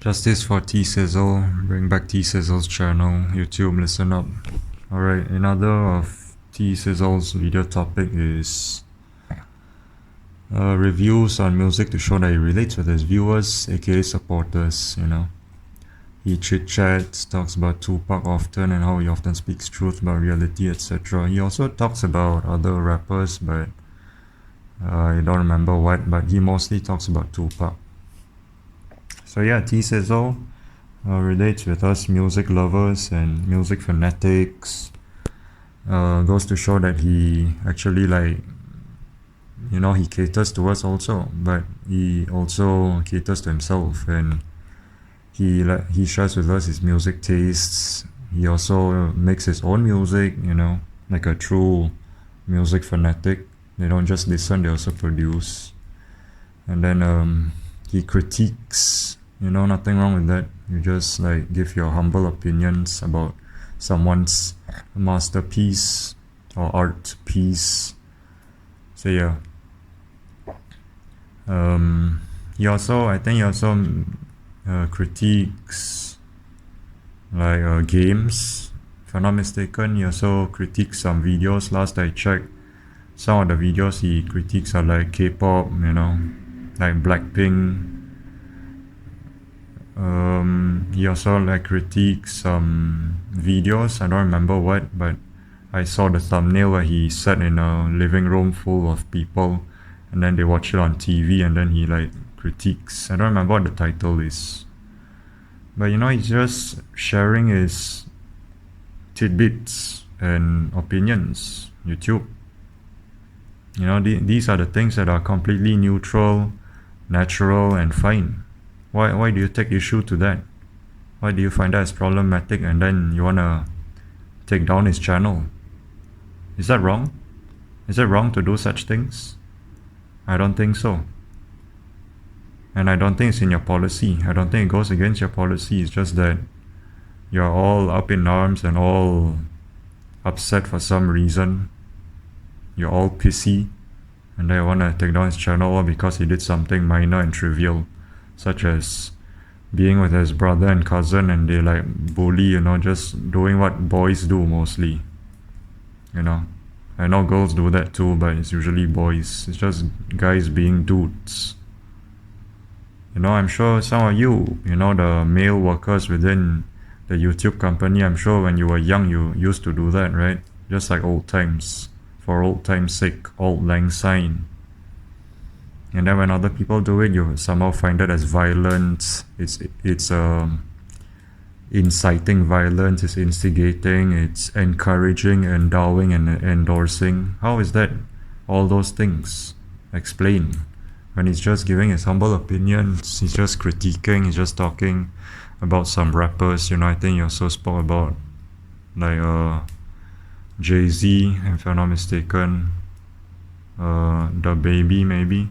Justice for T.SIZZLE, bring back T.SIZZLE'S channel, YouTube, listen up. Alright, another of T.SIZZLE'S video topic is reviews on music to show that he relates with his viewers, aka supporters, you know. He chit-chats, talks about Tupac often and how he often speaks truth about reality, etc. He also talks about other rappers, but I don't remember what, but he mostly talks about Tupac. So yeah, T.SIZZLE relates with us music lovers and music fanatics. Goes to show that he actually he caters to us also, but he also caters to himself, and he shares with us his music tastes. He also makes his own music, like a true music fanatic. They don't just listen, they also produce. And then he critiques, nothing wrong with that. You just give your humble opinions about someone's masterpiece or art piece. So yeah. He also critiques games. If I'm not mistaken, he also critiques some videos. Last I checked, some of the videos he critiques are like K-pop, like Blackpink. He also critiques some videos. I don't remember what, but I saw the thumbnail where he sat in a living room full of people, and then they watch it on TV, and then he critiques. I don't remember what the title is, but he's just sharing his tidbits and opinions. YouTube. These are the things that are completely neutral, natural, and fine. Why do you take issue to that? Why do you find that as problematic, and then you wanna take down his channel? Is that wrong? Is it wrong to do such things? I don't think so. And I don't think it's in your policy. I don't think it goes against your policy. It's just that you're all up in arms and all upset for some reason. You're all pissy, and then you want to take down his channel all because he did something minor and trivial, such as being with his brother and cousin, and they bully, just doing what boys do mostly. I know girls do that too, but it's usually boys. It's just guys being dudes. I'm sure some of you, the male workers within the YouTube company, I'm sure when you were young you used to do that, right? Just like old times. For old time's sake, old lang syne. And then when other people do it, you somehow find it as violence. It's inciting violence, it's instigating, it's encouraging, endowing, and endorsing. How is that all those things? Explain. When he's just giving his humble opinions, he's just critiquing, he's just talking about some rappers. I think he also spoke about Jay-Z, if I'm not mistaken, the Baby maybe.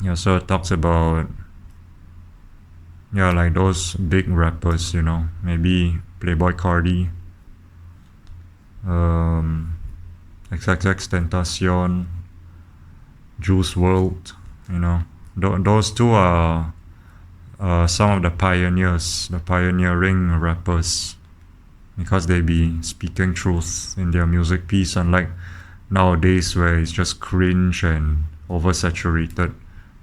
He also talks about those big rappers, maybe Playboy Cardi, XXXTentacion, Juice WRLD. Those two are some of the pioneers, the pioneering rappers, because they be speaking truth in their music piece, unlike nowadays where it's just cringe and oversaturated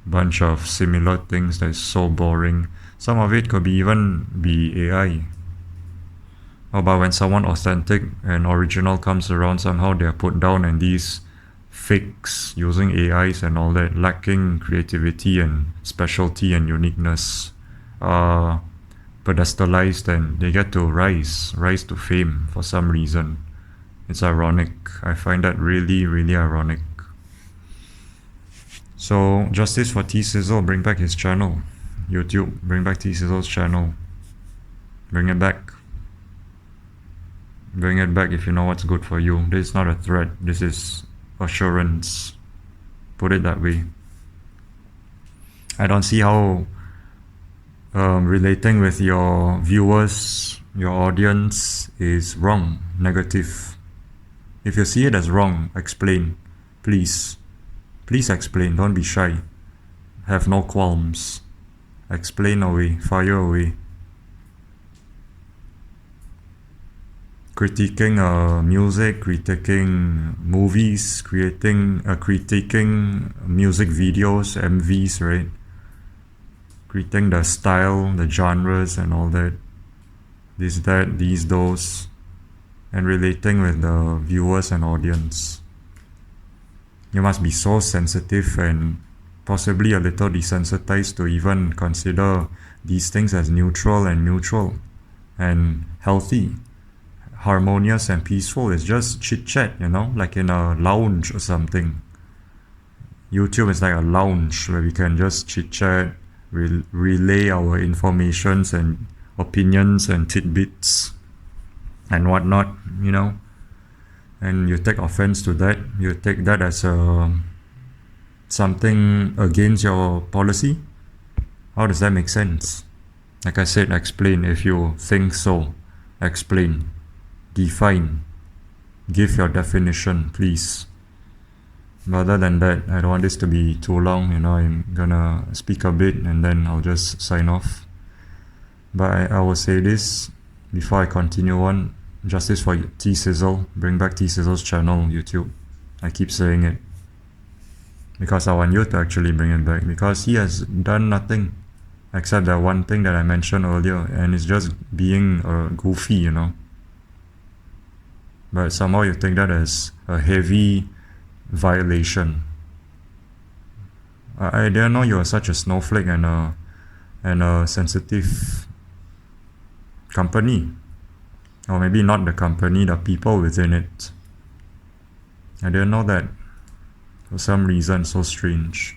bunch of similar things that is so boring. Some of it could even be AI. But when someone authentic and original comes around, somehow they are put down, and these fakes using AIs and all that, lacking creativity and specialty and uniqueness, are pedestalized, and they get to rise to fame for some reason. It's ironic. I find that really, really ironic. So, justice for T.SIZZLE, bring back his channel. YouTube, bring back T.SIZZLE'S channel. Bring it back. Bring it back if you know what's good for you. This is not a threat. This is assurance. Put it that way. I don't see how relating with your viewers, your audience, is wrong, negative. If you see it as wrong, explain. Please. Please explain. Don't be shy. Have no qualms. Explain away, fire away. Critiquing music, critiquing movies, critiquing music videos, MVs, right? Critiquing the style, the genres and all that. This, that, these, those. And relating with the viewers and audience. You must be so sensitive and possibly a little desensitized to even consider these things as neutral and healthy, harmonious and peaceful. It's just chit chat, you know, like in a lounge or something. YouTube is like a lounge where we can just chit chat, relay our informations and opinions and tidbits and whatnot, you know. And you take offense to that, you take that as something against your policy. How does that make sense? Like I said, explain. If you think so, explain, define, give your definition, please. Other than that, I don't want this to be too long, you know. I'm gonna speak a bit and then I'll just sign off. But I will say this before I continue on. Justice for T.SIZZLE. Bring back T.SIZZLE'S channel on YouTube. I keep saying it because I want you to actually bring it back, because he has done nothing except that one thing that I mentioned earlier, and it's just being goofy, you know. But somehow you take that as a heavy violation. I didn't know you were such a snowflake and a sensitive company. Or maybe not the company, the people within it. I didn't know that. For some reason, so strange.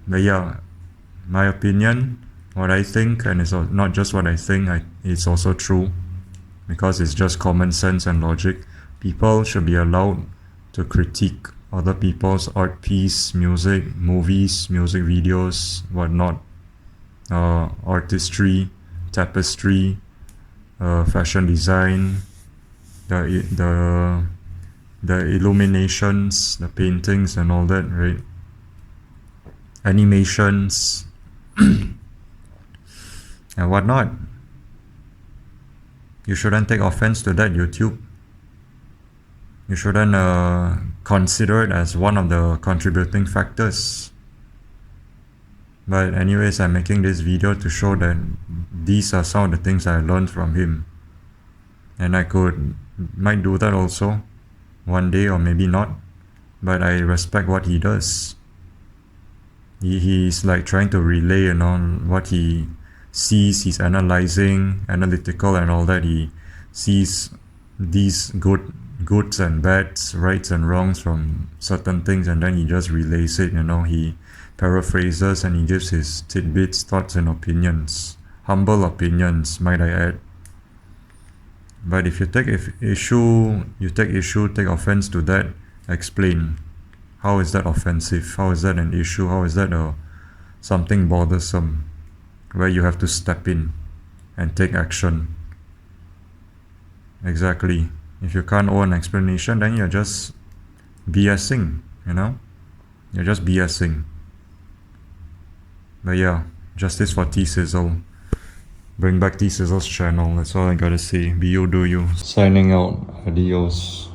But yeah, my opinion, what I think, and it's not just what I think, it's also true. Because it's just common sense and logic. People should be allowed to critique other people's art piece, music, movies, music videos, whatnot. Artistry, tapestry, fashion design, the illuminations, the paintings and all that, right? Animations and whatnot. You shouldn't take offense to that, YouTube. You shouldn't consider it as one of the contributing factors. But anyways, I'm making this video to show that these are some of the things I learned from him. And I might do that also one day, or maybe not. But I respect what he does. He's like trying to relay, you know, what he sees. He's analyzing, analytical and all that. He sees these goods and bads, rights and wrongs from certain things, and then he just relays it, you know. He paraphrases and he gives his tidbits, thoughts and opinions. Humble opinions, might I add. But if you take issue, take offense to that, explain. How is that offensive? How is that an issue? How is that something bothersome where you have to step in and take action? Exactly. If you can't owe an explanation, then you're just BSing, you know? You're just BSing. But yeah, justice for T.SIZZLE. Bring back T.SIZZLE'S channel. That's all I gotta say. Be you, do you. Signing out. Adios.